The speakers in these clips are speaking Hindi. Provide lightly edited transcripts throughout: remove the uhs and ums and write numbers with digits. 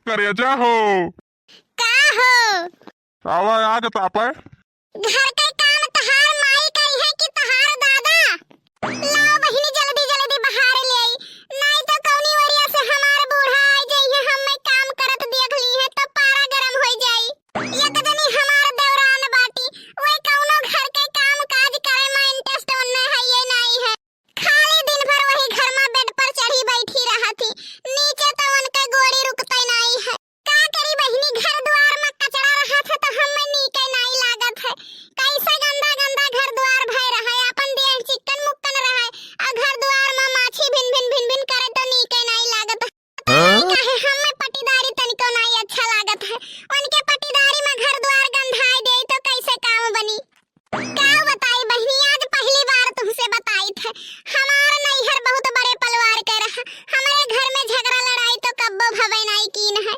करेजा हो का हो? आवा आग तापे घर का काम तहार माई करी है कि तहार दादा? लाओ बहिनी जल्दी जल्दी बाहर ले आई, नहीं तो कौनी वरिया से हमार बूढ़ा आ जाई है। हमें काम करत देख ली है तो पारा गरम हो जाई। एक जनी हमार दौरान बाटी, वही कौनो घर के काम काज करे में इंटरेस्ट उन्ने है ये नहीं है। खाली दिन भर वही घर में बेड पर चढ़ी बैठी रहती, नीचे तो उनके गोड़ी रुकते नहीं है। का करी बहिनी, घर द्वार में कचरा रहा था तो हमें नीके नहीं लागत है। कैसे गंदा गंदा घर द्वार भय रहा है, अपन देह चिकन मुक्कन रहा है, और घर द्वार में माछी भिन भिन भिन भिन करे तो नीके नहीं लागत है। काहे हमें पटीदारी तनिको नहीं अच्छा लागत है। उनके पटीदारी में घर द्वार गंधाई दे तो कैसे काम बनी? का बताई बहिनी, आज पहली बार तुमसे बताई थे। हमारा नैहर बहुत बड़े परिवार के रहा, हमारे घर में झगड़ा लड़ाई तो कब्बो भवे नहीं कीन है।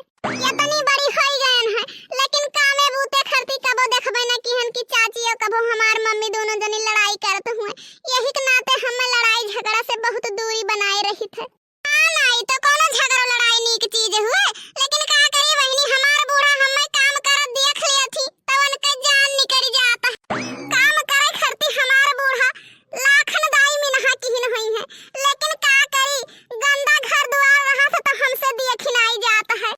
इतनी बड़ी हो गयन है, लेकिन कामे बूते खरती कबो देखबे न कीहन की चाची और कबो हमार मम्मी दोनों जनी लड़ाई करत हुए। यही के नाते हमें लड़ाई झगड़ा से बहुत दूरी बनाए रही थे। नहीं तो कोनो झगड़ा लड़ाई नीक चीज हुए, लेकिन का करी बहिनी, हमार बूढ़ा हमें काम करत देख लिया थी तो उनके जान निकल जाता। काम करे खरती हमार बूढ़ा लाखन दाई मिनहा किहिन होई है, लेकिन का करी गंदा घर द्वार रहा था तो हमसे देख नहीं जाता है।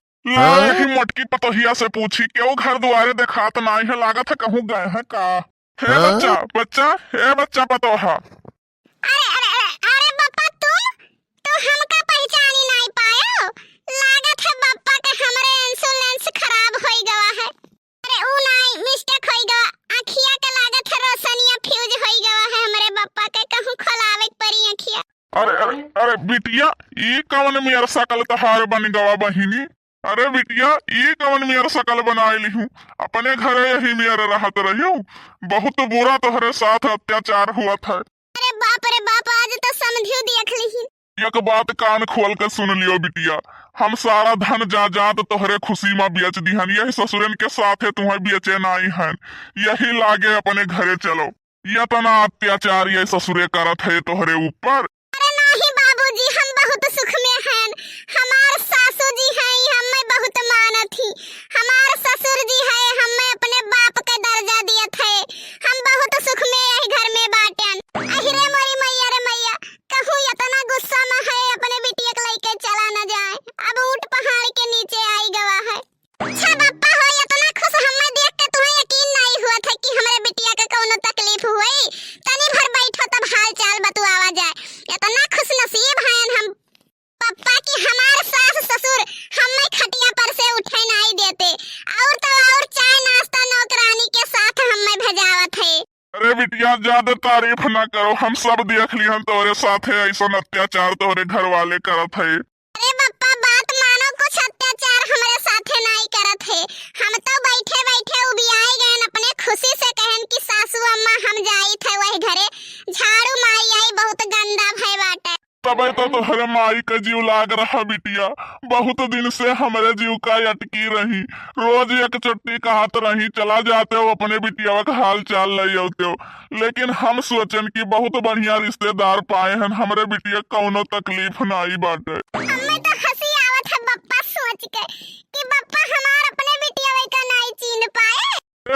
ही मटकी पतोहिया से पूछी क्यों घर द्वारे देखात नहीं है, लागत है कहूँ गए हैं का। हे बच्चा बच्चा हे बच्चा पतोहा, अरे अरे अरे अरे बापा, तुम हमका पहचानी नहीं पायो। लागत है बापा के हमरे इंश्योरेंस खराब होई गवा है। अरे ऊ नहीं, मिस्टेक होई गवा, आँखिया के लागत है रोशनिया फ्यूज होई गवा है हमरे बापा के, कहूँ खोलावे परी आँखिया। अरे अरे अरे बिटिया ये कवन मेरा सकल तहार बन गवा बहिनी। अरे बिटिया ये कवन मेरा सकल बनाई हूँ, अपने घरे यही मेरे रहत रही हूँ। बहुत बुरा तोहरे साथ अत्याचार हुआ था। अरे बाप रे बाप, आज तो समझियो देख ली। एक बात कान खोल कर सुन लियो बिटिया, हम सारा धन जा तो तोहरे खुशी में बेच दिहन, यही ससुरन के साथ है तुम्हें बेचे नहीं है। यही लागे अपने घरे चलो, यह तना अत्याचार ये ससुरे करत है तोहरे ऊपर। अरे नहीं बाबूजी, हम बहुत सुख में हैं। हमार सासू जी है, हमें बहुत मानत थी। हमार ससुर जी है, हमें अपने बाप के दर्जा दिया थे। हम बहुत सुख में यही घर में बाटन। अहिरे मोरी मैया रे मैया, कहूँ इतना गुस्सा में है अपने बिटिया के लेके चला न जाए। अब ऊंट पहाड़ के नीचे आई गवा है। अच्छा बापा हो, इतना खुश हमें देख के तुम्हें यकीन नहीं हुआ था कि हमारे बिटिया के कोनो तकलीफ हुई। तनी भर बैठो तब हाल चाल बतुआवा जाए। इतना खुश नसीब हैं हम पप्पा की हमारे सास ससुर हमें खटिया पर से उठे नहीं देते, और तो और चाय नाश्ता नौकरानी के साथ हमें भेजावत है। अरे बिटिया ज्यादा तारीफ ना करो, हम सब देख लिहन तोहरे साथे ऐसा अत्याचार तोहरे घर वाले करत है। अरे पप्पा बात मानो, कुछ अत्याचार हमारे साथे नहीं करत है। हम तो बैठे बैठे उबियाए गए अपने खुशी से कहन कि सासू अम्मा हम जाई थे वही घरे, झाड़ू माई आई बहुत गंदा भय बाटे। तबे तो तोहरे माई का जीव लाग रहा बिटिया, बहुत दिन से हमारे जीव का अटकी रही। रोज एक चुट्टी कहत रही चला जाते हो अपने बिटिया का हाल चाल ले आते हो, लेकिन हम सोचन कि बहुत बढ़िया रिश्तेदार पाए हैं, हमरे बिटिया कौनो तकलीफ नहीं बाटे। हमें तो हंसी आवत है बप्पा सोच के कि बप्पा हमार अपने बिटिया का नहीं चीन पाए।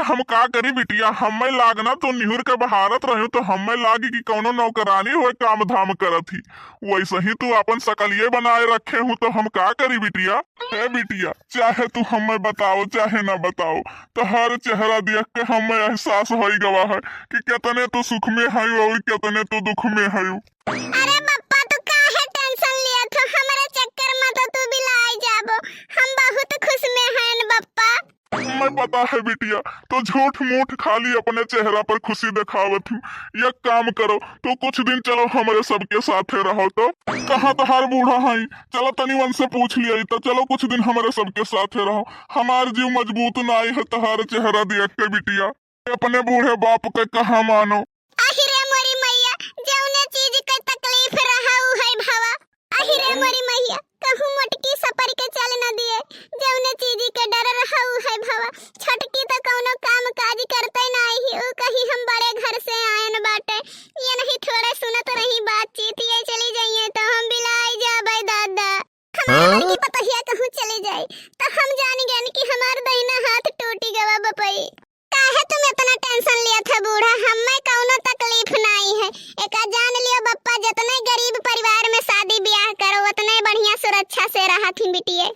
हम का करी बिटिया, हमें लागना तो निहुर के बहारत रही तो हमें लागी कि कौनो नौकरानी हो काम धाम करत ही, वैसे ही तू अपन सकलिये बनाए रखे हूँ तो हम का करी बिटिया। है बिटिया, चाहे तू हमें बताओ चाहे ना बताओ, तो हर चेहरा देख के हमें एहसास हो गवा है कि कितने तू सुख में है और कितने तू दुख में है। अरे बप्पा तू काहे टेंशन लिया था, हमारे चक्कर में तो तू भी लाई जाबो। हम बहुत खुश में हैं बप्पा। मैं पता है बिटिया, तो झूठ मूठ खाली अपने चेहरा पर खुशी दिखावत हूँ। एक काम करो तो कुछ दिन चलो हमारे सबके साथे रहो। तो कहाँ तहार बूढ़ा है, चलो तनी वन से पूछ लिया तो चलो कुछ दिन हमारे सबके साथे रहो। हमार जीव मजबूत नहीं है तहार चेहरा देख के बिटिया, अपने बूढ़े बाप के कहाँ मानो। अहिरे मोरी मैया, जौने चीज के तकलीफ रहा उ है भावा। अहिरे मोरी मैया, कहूँ मटकी सपर के चल न दिए, जौने चीज के डर रहा उ है भावा। छटकी तो कौनो काम काज करते नहीं, उ कहीं हम बड़े घर से आयन बाटे, ये नहीं थोड़े सुनत रही बातचीत, ये चली जाइए तो हम बिलाई जाबे दादा। हमारी पतहिया कहूँ चली जाए, तो हम जान गए कि हमार दहिना हाथ टूटी गवा बपई। काहे तुम इतना टेंशन लिया था बूढ़ा, हमें कौनो तकलीफ नहीं है। एका जान लियो बप्पा, जितने गरीब परिवार में शादी ब्याह करो उतने बढ़िया सुरक्षा से रहा थी बिटिए।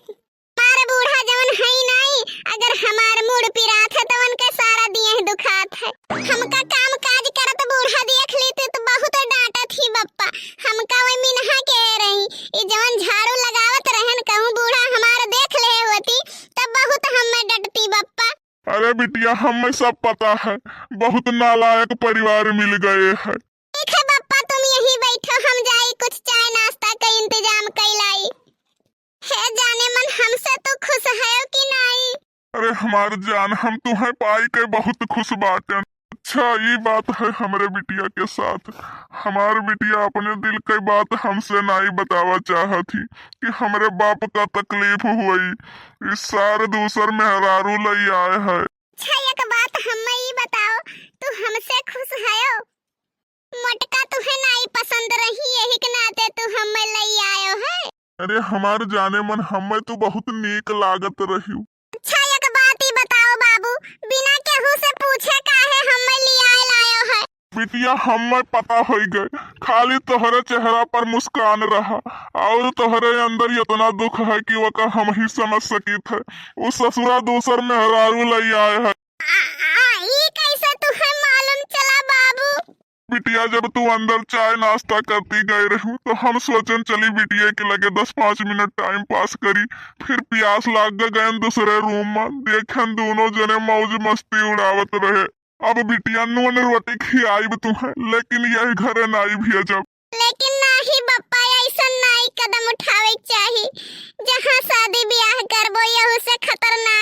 हमारे बूढ़ा जवन है नहीं, अगर हमार मूड पिरात है तो उनके सारा दिए ही दुखात है। हमका काम काज करत बूढ़ा देख लेते तो बहुत डांटा थी बप्पा। हमका वही मिनहा के रही, ये जवन झाड़ू लगावत रहन कहूं बूढ़ा हमार देख ले होती तब बहुत हमें डटती बप्पा। अरे बिटिया हमें सब पता है, बहुत नालायक परिवार मिल गए हैं। ठीक है बप्पा, तुम यहीं बैठो, हम जाई कुछ चाय नाश्ता का इंतजाम कैलाई। है जाने मन, हमसे तू खुश है कि नहीं? अरे हमार जान, हम तुम्हें पाई के बहुत खुश बाटे। अच्छा ये बात है हमारे बिटिया के साथ। हमार बिटिया अपने दिल की बात हमसे नहीं बतावा चाहती थी कि हमारे बाप का तकलीफ हुई, इस सारे दूसर मेहरारू लई आए है। अच्छा एक बात हमें ये बताओ, तू हमसे खुश है? मोटका तुम्हें नहीं पसंद रही, यही के नाते तू हमें लई आयो है। अरे हमार जाने मन, हमें तो बहुत नीक लागत रही। अच्छा एक बात ही बताओ बाबू, बिना केहू से पूछे काहे हमें लिया लायो है? बिटिया हमें पता हो गए, खाली तोहरे चेहरा पर मुस्कान रहा और तोहरे अंदर इतना दुख है कि वह हम ही समझ सकी थे। उस ससुरा दूसर मेहरारू लई आए है। ये कैसे तुम्हें मालूम चला बाबू? बिटिया जब तू अंदर चाय नाश्ता करती गई रही तो हम सोचन चली बिटिया के लगे 10-5 मिनट टाइम पास करी, फिर प्यास लाग गए दूसरे रूम में, देखन दोनों जने मौज मस्ती उड़ावत रहे। अब बिटिया नून रोटी खियाई तुम्हें, लेकिन यही घरे नाई भी जब। लेकिन नहीं बप्पा, ऐसा नहीं कदम उठावे चाहिए। जहाँ शादी ब्याह करबो यहू से खतरनाक